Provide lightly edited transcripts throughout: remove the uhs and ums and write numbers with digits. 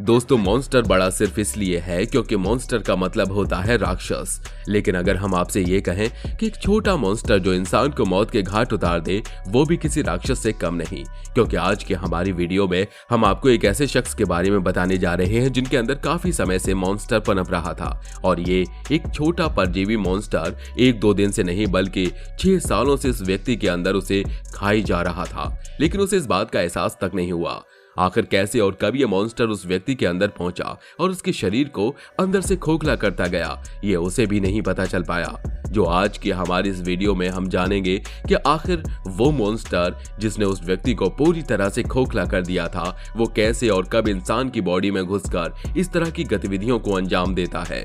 दोस्तों, मॉन्स्टर बड़ा सिर्फ इसलिए है क्योंकि मॉन्स्टर का मतलब होता है राक्षस। लेकिन अगर हम आपसे ये कहें कि एक छोटा मॉन्स्टर जो इंसान को मौत के घाट उतार दे, वो भी किसी राक्षस से कम नहीं। क्योंकि आज की हमारी वीडियो में हम आपको एक ऐसे शख्स के बारे में बताने जा रहे हैं जिनके अंदर काफी समय से मॉन्स्टर पनप रहा था। और ये एक छोटा परजीवी मॉन्स्टर 1-2 दिन से नहीं बल्कि 6 सालों से इस व्यक्ति के अंदर उसे खाई जा रहा था, लेकिन उसे इस बात का एहसास तक नहीं हुआ। आखिर कैसे और कब ये मॉन्स्टर उस व्यक्ति के अंदर पहुंचा और उसके शरीर को अंदर से खोखला करता गया, ये उसे भी नहीं पता चल पाया। जो आज की हमारी इस वीडियो में हम जानेंगे कि आखिर वो मॉन्स्टर जिसने उस व्यक्ति को पूरी तरह से खोखला कर दिया था, वो कैसे और कब इंसान की बॉडी में घुसकर इस तरह की गतिविधियों को अंजाम देता है,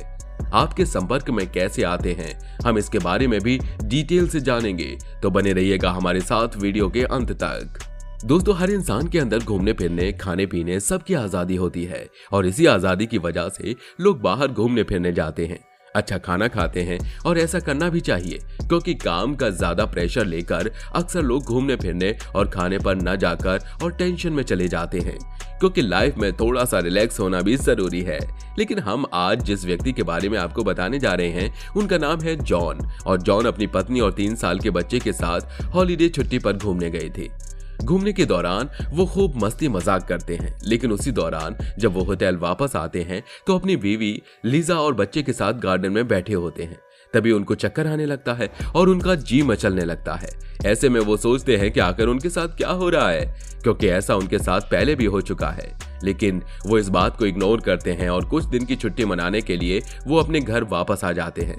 आपके संपर्क में कैसे आते हैं, हम इसके बारे में भी डिटेल से जानेंगे। तो बने रहिएगा हमारे साथ वीडियो के अंत तक। दोस्तों, हर इंसान के अंदर घूमने फिरने, खाने पीने सबकी आजादी होती है और इसी आजादी की वजह से लोग बाहर घूमने फिरने जाते हैं, अच्छा खाना खाते हैं और ऐसा करना भी चाहिए क्योंकि काम का ज्यादा प्रेशर लेकर अक्सर लोग घूमने फिरने और खाने पर न जाकर और टेंशन में चले जाते हैं क्योंकि लाइफ में थोड़ा सा रिलैक्स होना भी जरूरी है। लेकिन हम आज जिस व्यक्ति के बारे में आपको बताने जा रहे हैं उनका नाम है जॉन। और जॉन अपनी पत्नी और 3 साल के बच्चे के साथ हॉलीडे छुट्टी पर घूमने गए थे। घूमने के दौरान वो खूब मस्ती मजाक करते हैं, लेकिन उसी दौरान जब वो होटल वापस आते हैं तो अपनी बीवी लीजा और बच्चे के साथ गार्डन में बैठे होते हैं। तभी उनको चक्कर आने लगता है और उनका जी मचलने लगता है। ऐसे में वो सोचते हैं कि आखिर उनके साथ क्या हो रहा है, क्योंकि ऐसा उनके साथ पहले भी हो चुका है। लेकिन वो इस बात को इग्नोर करते हैं और कुछ दिन की छुट्टी मनाने के लिए वो अपने घर वापस आ जाते हैं।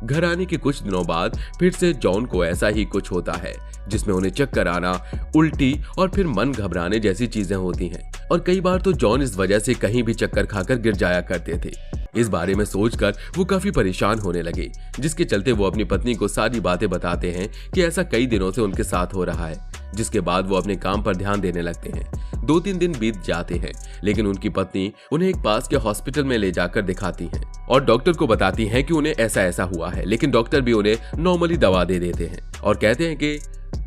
घर आने के कुछ दिनों बाद फिर से जॉन को ऐसा ही कुछ होता है जिसमें उन्हें चक्कर आना, उल्टी और फिर मन घबराने जैसी चीजें होती हैं। और कई बार तो जॉन इस वजह से कहीं भी चक्कर खाकर गिर जाया करते थे। इस बारे में सोचकर वो काफी परेशान होने लगे, जिसके चलते वो अपनी पत्नी को सारी बातें बताते हैं कि ऐसा कई दिनों से उनके साथ हो रहा है। जिसके बाद वो अपने काम पर ध्यान देने लगते हैं। 2-3 दिन बीत जाते हैं, लेकिन उनकी पत्नी उन्हें एक पास के हॉस्पिटल में ले जाकर दिखाती हैं और डॉक्टर को बताती हैं कि उन्हें ऐसा हुआ है। लेकिन डॉक्टर भी उन्हें नॉर्मली दवा दे देते हैं और कहते हैं कि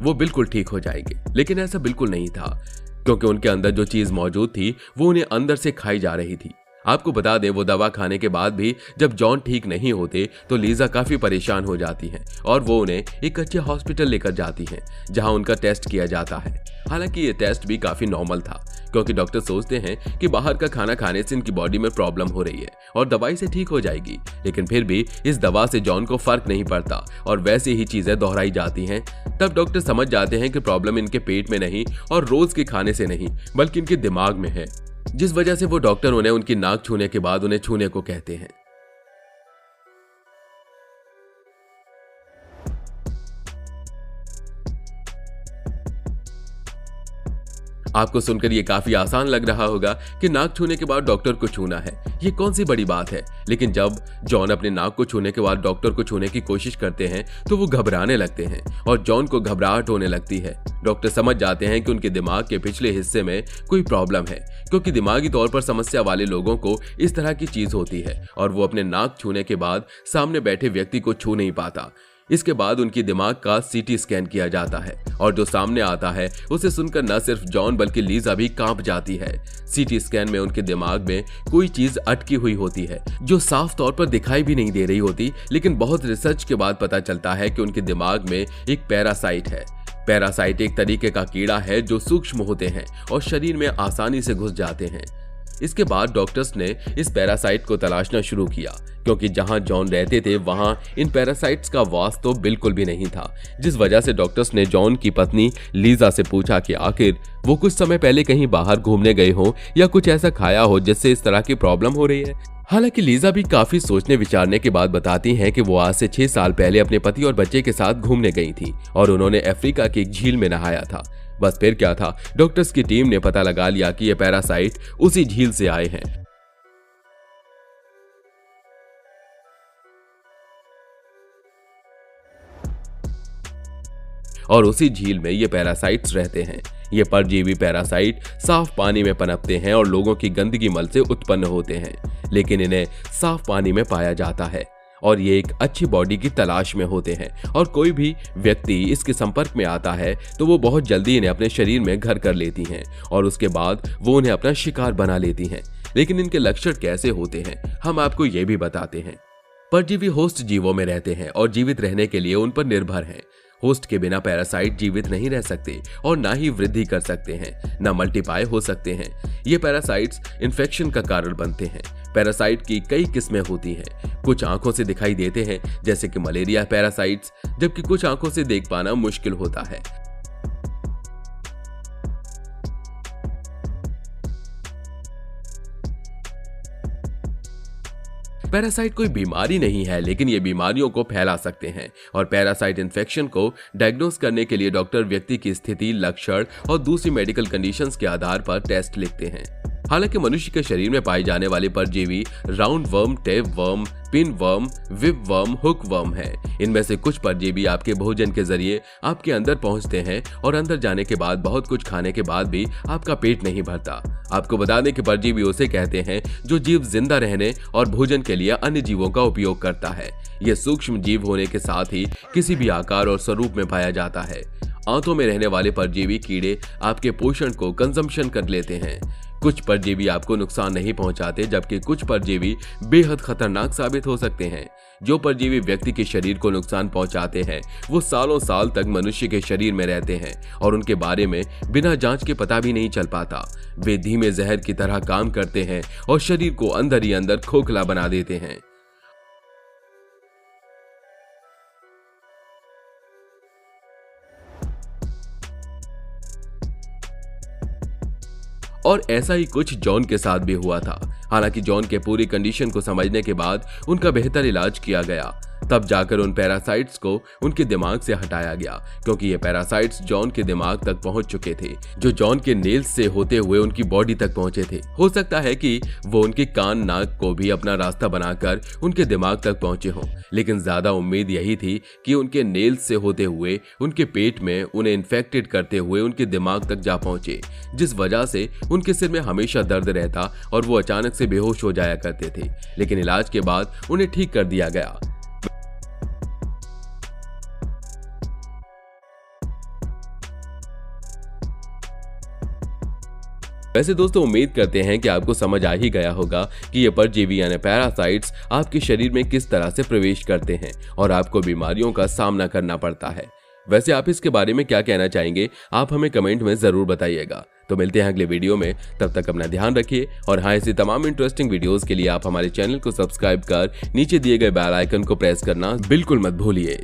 वो बिल्कुल ठीक हो जाएंगे। लेकिन ऐसा बिल्कुल नहीं था, क्योंकि उनके अंदर जो चीज मौजूद थी वो उन्हें अंदर से खाई जा रही थी। आपको बता दें, वो दवा खाने के बाद भी जब जॉन ठीक नहीं होते तो लीजा काफी परेशान हो जाती हैं और वो उन्हें एक अच्छे हॉस्पिटल लेकर जाती हैं जहां उनका टेस्ट किया जाता है। हालांकि ये टेस्ट भी काफी नॉर्मल था, क्योंकि डॉक्टर सोचते हैं कि बाहर का खाना खाने से इनकी बॉडी में प्रॉब्लम हो रही है और दवाई से ठीक हो जाएगी। लेकिन फिर भी इस दवा से जॉन को फर्क नहीं पड़ता और वैसे ही चीजें दोहराई जाती हैं। तब डॉक्टर समझ जाते हैं कि प्रॉब्लम इनके पेट में नहीं और रोज के खाने से नहीं बल्कि इनके दिमाग में है, जिस वजह से वो डॉक्टर उन्हें उनकी नाक छूने के बाद उन्हें छूने को कहते हैं। आपको सुनकर ये काफी आसान लग रहा होगा कि नाक छूने के बाद डॉक्टर को छूना है, ये कौन सी बड़ी बात है। लेकिन जब जॉन अपने नाक को छूने के बाद डॉक्टर को छूने की कोशिश करते हैं तो वो घबराने लगते हैं और जॉन को घबराहट होने लगती है। डॉक्टर समझ जाते हैं कि उनके दिमाग के पिछले हिस्से में कोई प्रॉब्लम है, क्योंकि दिमागी तौर पर समस्या वाले लोगों को इस तरह की चीज होती है और वो अपने नाक छूने के बाद सामने बैठे व्यक्ति को छू नहीं पाता। इसके बाद उनकी दिमाग का सीटी स्कैन किया जाता है और जो सामने आता है उसे सुनकर न सिर्फ जॉन बल्कि लीजा भी कांप जाती है। सीटी स्कैन में उनके दिमाग में कोई चीज अटकी हुई होती है जो साफ तौर पर दिखाई भी नहीं दे रही होती, लेकिन बहुत रिसर्च के बाद पता चलता है कि उनके दिमाग में एक पैरासाइट है। पैरासाइट एक तरीके का कीड़ा है जो सूक्ष्म होते हैं और शरीर में आसानी से घुस जाते हैं। इसके बाद डॉक्टर्स ने इस पैरासाइट को तलाशना शुरू किया, क्योंकि जहां जॉन रहते थे वहां इन पैरासाइट्स का वास तो बिल्कुल भी नहीं था। जिस वजह से डॉक्टर्स ने जॉन की पत्नी लीजा से पूछा कि आखिर वो कुछ समय पहले कहीं बाहर घूमने गए हो या कुछ ऐसा खाया हो जिससे इस तरह की प्रॉब्लम हो रही है। हालांकि लीजा भी काफी सोचने विचारने के बाद बताती हैं कि वो आज से 6 साल पहले अपने पति और बच्चे के साथ घूमने गई थी और उन्होंने अफ्रीका की एक झील में नहाया था। बस फिर क्या था, डॉक्टर्स की टीम ने पता लगा लिया कि ये पैरासाइट उसी झील से आए हैं। और उसी झील में ये पैरासाइट्स रहते हैं। ये परजीवी पैरासाइट साफ पानी में पनपते हैं और लोगों की गंदगी मल से उत्पन्न होते हैं, लेकिन इन्हें साफ पानी में पाया जाता है और ये एक अच्छी बॉडी की तलाश में होते हैं और कोई भी व्यक्ति इसके संपर्क में आता है तो वो बहुत जल्दी इन्हें अपने शरीर में घर कर लेती हैं और उसके बाद वो उन्हें अपना शिकार बना लेती हैं। लेकिन इनके लक्षण कैसे होते हैं हम आपको ये भी बताते हैं। परजीवी होस्ट जीवों में रहते हैं और जीवित रहने के लिए उन पर निर्भर हैं। होस्ट के बिना पैरासाइट जीवित नहीं रह सकते और ना ही वृद्धि कर सकते हैं, ना मल्टीप्लाई हो सकते हैं। ये पैरासाइट्स इन्फेक्शन का कारण बनते हैं। पैरासाइट की कई किस्में होती हैं। कुछ आंखों से दिखाई देते हैं जैसे कि मलेरिया पैरासाइट्स, जबकि कुछ आंखों से देख पाना मुश्किल होता है। पैरासाइट कोई बीमारी नहीं है, लेकिन ये बीमारियों को फैला सकते हैं और पैरासाइट इन्फेक्शन को डायग्नोस करने के लिए डॉक्टर व्यक्ति की स्थिति, लक्षण और दूसरी मेडिकल कंडीशंस के आधार पर टेस्ट लिखते हैं। हालांकि मनुष्य के शरीर में पाए जाने वाले परजीवी round worm, tape worm, pin worm, whip worm, hook worm है। इनमें से कुछ परजीवी आपके भोजन के जरिए आपके अंदर पहुंचते हैं और अंदर जाने के बाद बहुत कुछ खाने के बाद भी आपका पेट नहीं भरता। आपको बता दें कि परजीवी उसे कहते हैं जो जीव जिंदा रहने और भोजन के लिए अन्य जीवों का उपयोग करता है। यह सूक्ष्म जीव होने के साथ ही किसी भी आकार और स्वरूप में पाया जाता है। आंतों में रहने वाले परजीवी कीड़े आपके पोषण को कंजम्पशन कर लेते हैं। कुछ परजीवी आपको नुकसान नहीं पहुंचाते, जबकि कुछ परजीवी बेहद खतरनाक साबित हो सकते हैं। जो परजीवी व्यक्ति के शरीर को नुकसान पहुंचाते हैं वो सालों साल तक मनुष्य के शरीर में रहते हैं और उनके बारे में बिना जांच के पता भी नहीं चल पाता। वे धीमे जहर की तरह काम करते हैं और शरीर को अंदर ही अंदर खोखला बना देते हैं। और ऐसा ही कुछ जॉन के साथ भी हुआ था। हालांकि जॉन के पूरी कंडीशन को समझने के बाद उनका बेहतर इलाज किया गया। तब जाकर उन पैरासाइट्स को उनके दिमाग से हटाया गया, क्योंकि ये पैरासाइट्स जॉन के दिमाग तक पहुंच चुके थे, जो जॉन के नेल्स से होते हुए उनकी बॉडी तक पहुंचे थे। हो सकता है कि वो उनके कान, नाक को भी अपना रास्ता बनाकर उनके दिमाग तक पहुंचे हों, लेकिन ज्यादा उम्मीद यही थी कि उनके नेल्स से होते हुए उनके पेट में उन्हें इन्फेक्टेड करते हुए उनके दिमाग तक जा पहुंचे, जिस वजह से उनके सिर में हमेशा दर्द रहता और वो अचानक से बेहोश हो जाया करते थे। लेकिन इलाज के बाद उन्हें ठीक कर दिया गया। वैसे दोस्तों, उम्मीद करते हैं कि आपको समझ आ ही गया होगा कि ये परजीवी यानी पैरासाइट्स आपके शरीर में किस तरह से प्रवेश करते हैं और आपको बीमारियों का सामना करना पड़ता है। वैसे आप इसके बारे में क्या कहना चाहेंगे, आप हमें कमेंट में जरूर बताइएगा। तो मिलते हैं अगले वीडियो में, तब तक अपना ध्यान रखिए और हाँ, ऐसी तमाम इंटरेस्टिंग वीडियोस के लिए आप हमारे चैनल को सब्सक्राइब कर नीचे दिए गए बेल आइकन को प्रेस करना बिल्कुल मत भूलिए।